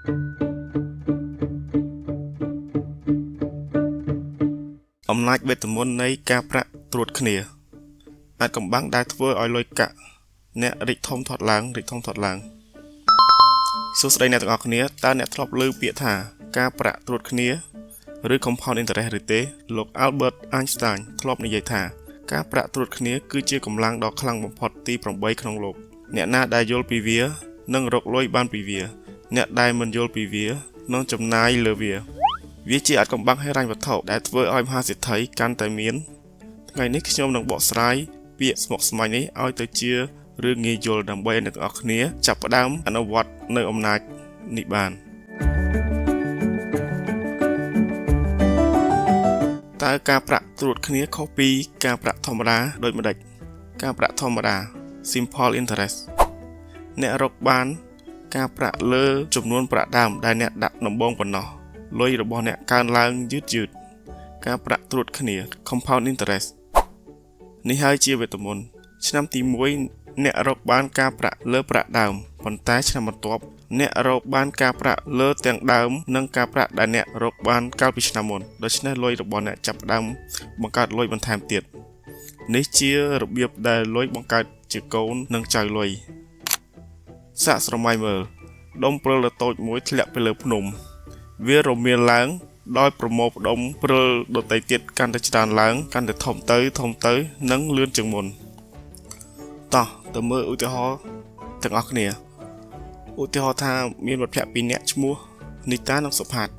អំណាចវេទមន្តនៃការប្រាក់ត្រួតគ្នាអាចកំបាំងដែលធ្វើឲ្យលុយកាក់អ្នករីកធំធាត់ឡើងសួស្តីអ្នកទាំងអស់គ្នាតើអ្នកធ្លាប់ឮពាក្យថាការប្រាក់ត្រួតគ្នាឬ compound interest ឬទេលោក Albert Einstein ធ្លាប់និយាយថាការប្រាក់ត្រួតគ្នាគឺជាកម្លាំងដ៏ខ្លាំងបំផុតទី8ក្នុងលោកអ្នកណាដែលយល់ពីវានឹងរកលុយបានពីវាអ្នកដែលមិនយល់ពីវានឹងចំណាយលើវាជាអាចកំបាំងហិរញ្ញវត្ថុដែលធ្វើឲ្យមហាសេដ្ឋីកាន់តែមានថ្ងៃនេះខ្ញុំនឹងបកស្រាយពាក្យស្មុគស្មាញនេះឲ្យទៅជារឿងងាយយល់ដើម្បីឲ្យអ្នកទាំងអស់គ្នាចាប់ផ្ដើមអនុវត្តនៅអំណាចនេះបានតើការប្រាក់ត្រួតគ្នាខុសពីការប្រាក់ធម្មតាដូចម្ដេចការប្រាក់ធម្មតា simple interest អ្នករកបានការប្រាក់លើចំនួនប្រាក់ដើមដែលអ្នកដាក់ដំបូងប៉ុណ្ណោះលុយរបស់អ្នកកើនឡើងយឺតការប្រាក់ត្រួតគ្នា compound interest នេះហើយជាវេទមន្តឆ្នាំទី1អ្នករកបានការប្រាក់លើប្រាក់ដើមប៉ុន្តែឆ្នាំបន្ទាប់អ្នករកបានការប្រាក់លើទាំងដើមនិងការប្រាក់ដែលអ្នករកបានកាលពីឆ្នាំមុនដូច្នេះលុយរបស់អ្នកចាប់ផ្ដើមបង្កើតលុយបន្ថែមទៀតនេះជារបៀបដែលលុយបង្កើតជាកូននិងចៅលុយសាកស្រមៃមើលដុំព្រិលដ៏តូចមួយធ្លាក់ទៅលើភ្នំវារមៀលឡើងដោយប្រមូលផ្ដុំព្រិលដទៃទៀតកាន់តែច្រើនឡើងកាន់តែធំទៅនិងលឿនជាងមុនតោះទៅមើលឧទាហរណ៍ទាំងអស់គ្នាឧទាហរណ៍ថាមានមិត្តភក្តិពីរនាក់ឈ្មោះនីតានិងសុផាត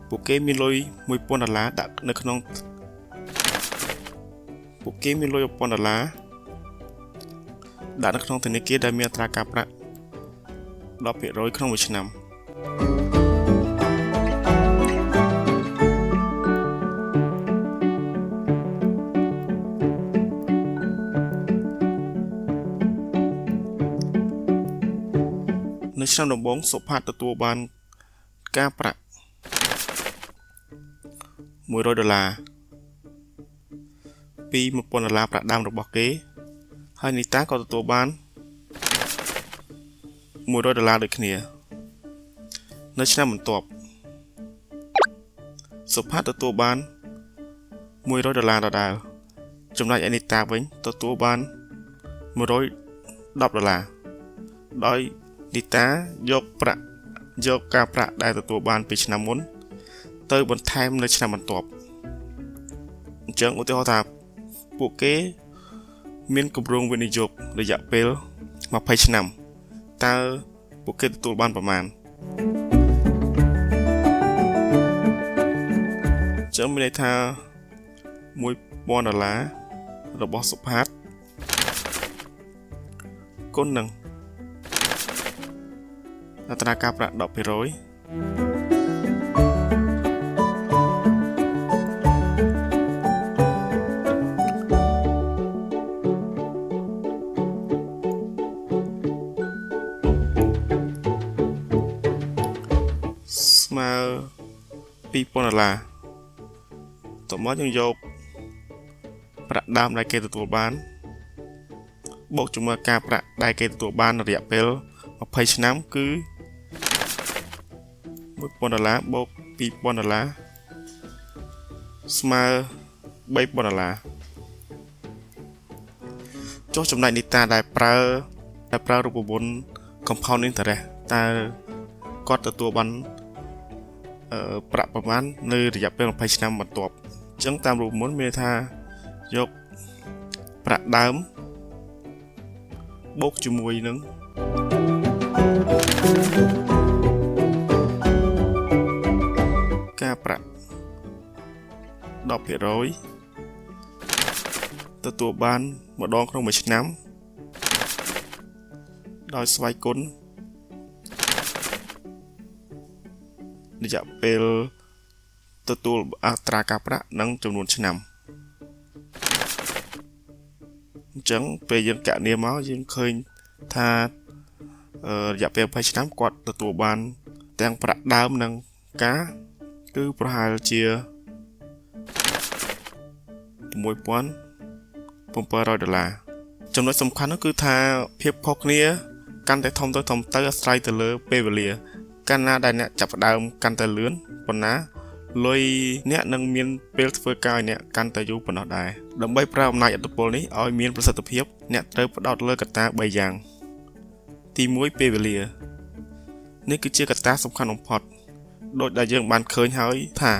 ពួកគេមានលុយ$1000ដាក់នៅក្នុងធនាគារដែលមានអត្រាការប្រាក់ 10% ក្នុងមួយឆ្នាំនៅឆ្នាំដំបូងសុផាតទទួលបានការប្រាក់$100ពី$1000ប្រាក់ដើមរបស់គេហើយនីតាក៏ទទួលបាន$100ដូចគ្នានៅឆ្នាំបន្ទាប់សុផាតទទួលបាន$100ដដែលចំណែកឯនីតាវិញទទួលបាន$110ដោយនីតាយកការប្រាក់ដែលទទួលបានពីឆ្នាំមុនទៅបន្ថែមនៅឆ្នាំបន្ទាប់អញ្ចឹងឧទាហរណ៍ថាពួកគេមានគម្រោងវិនិយោគរយៈពេល20ឆ្នាំតើពួកគេទទួលបានប្រមាណចឹងមានន័យថា$1000របស់សុផាតគុណនឹងអត្រាការប្រាក់ 10% ស្មើ$2000តោះមកយើងយកប្រាក់ដើមដែលគេទទួលបានបូកជាមួយការប្រាក់ដែលគេទទួលបានរយៈពេល20ឆ្នាំគឺ$1000បូក$2000ស្មើ$3000ចុះចំណែកនីតាដែលប្រើរូបមន្ត compound interest តើគាត់ទទួលបានប្រាក់ប្រមាណនៅរយៈពេល20ឆ្នាំបន្ទាប់អញ្ចឹងតាមរូបមន្តមានន័យថាយកប្រាក់ដើមបូកជាមួយនឹងការប្រាក់10% ទទួលបានម្ដងក្នុងមួយឆ្នាំដោយស្វ័យគុណរយៈពេលទទួលអត្រាការប្រាក់និងចំនួនឆ្នាំអញ្ចឹងពេលយើងកណនាមកយើងឃើញថារយៈពេល20ឆ្នាំគាត់ទទួលបានទាំងប្រាក់ដើមនិងការគឺប្រហែលជា$6700ចំណុចសំខាន់នោះគឺថាភាពខុសគ្នាកាន់តែធំទៅអាស្រ័យទៅលើពេលវេលា កាលណាដែលអ្នកចាប់ផ្ដើមកាន់តែលឿនប៉ុណ្ណាលុយអ្នកនឹងមានពេលធ្វើការឲ្យអ្នកកាន់តែយូរប៉ុណ្ណោះដែរដើម្បីប្រើអំណាចឥទ្ធិពលនេះឲ្យមានប្រសិទ្ធភាពអ្នកត្រូវផ្ដោតលើកត្តា3យ៉ាងទី1ពេលវេលានេះគឺជាកត្តាសំខាន់បំផុតដោយដែលយើងបានឃើញហើយថា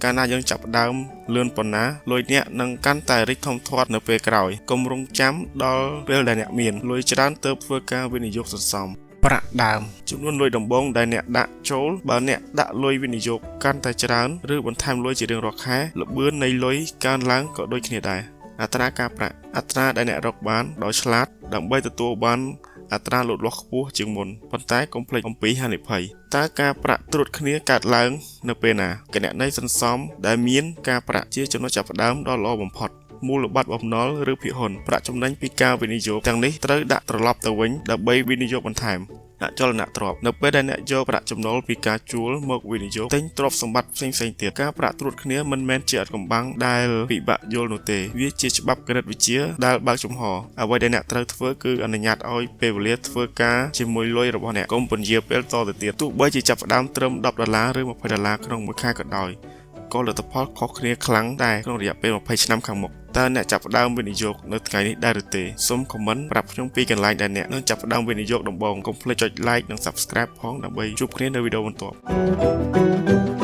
កាលណាយើងចាប់ផ្ដើមលឿនប៉ុណ្ណាលុយអ្នកនឹងកាន់តែរីកធំធាត់នៅពេលក្រោយកុំរងចាំដល់ពេលដែលអ្នកមានលុយច្រើនទើបធ្វើការវិនិយោគសន្សំប្រាក់ដើមចំនួនលុយដំបូងដែលអ្នកដាក់ចូលបើអ្នកដាក់លុយវិនិយោគកាន់តែច្រើនឬបន្ថែមលុយជារៀងរាល់ខែល្បឿននៃលុយកើនឡើងក៏ដូចគ្នាដែរអត្រាការប្រាក់អត្រាដែលអ្នករកបានដោយឆ្លាតដើម្បីទទួលបានអត្រាលូតលាស់ខ្ពស់ជាងមុនប៉ុន្តែកុំភ្លេចអំពីហានិភ័យតើការប្រាក់ត្រួតគ្នាកើតឡើងនៅពេលណាគណនីសន្សំដែលមានការប្រាក់ជាចំណុចចាប់ផ្ដើមដ៏ល្អបំផុតមូលបត្របំណុលឬភាគហ៊ុនប្រាក់ចំណេញពីការវិនិយោគទាំងនេះត្រូវដាក់ត្រឡប់ទៅវិញដើម្បីវិនិយោគបន្ថែមអចលនទ្រព្យនៅពេលដែលអ្នកយកប្រាក់ចំណូលពីការជួលមកវិនិយោគទិញទ្រព្យសម្បត្តិផ្សេងៗទៀតការប្រាក់ត្រួតគ្នាមិនមែនជាអត់កំបាំងដែលពិបាកយល់នោះទេវាជាច្បាប់គណិតវិទ្យាដែលបើកចំហអ្វីដែលអ្នកត្រូវធ្វើគឺអនុញ្ញាតឲ្យពេលវេលាធ្វើការជាមួយលុយរបស់អ្នកកុំពន្យាពេលតទៅទៀតទោះបីជាចាប់ផ្ដើមត្រឹម$10ឬ$20ក្នុងមួយខែក៏ដោយក៏លទ្ធផលខុសគ្នាខ្លាំងដែរក្នុងរយៈពេល20ឆ្នាំខាងមុខតើអ្នកចាប់ផ្ដើមវិនិយោគនៅថ្ងៃនេះដែរឬទេសូមខមមិនប្រាប់ខ្ញុំពីកន្លែងដែលអ្នកនឹងចាប់ផ្ដើមវិនិយោគដំបូងកុំភ្លេចចុច like និង subscribe ផងដើម្បីជួបគ្នានៅវីដេអូបន្ទាប់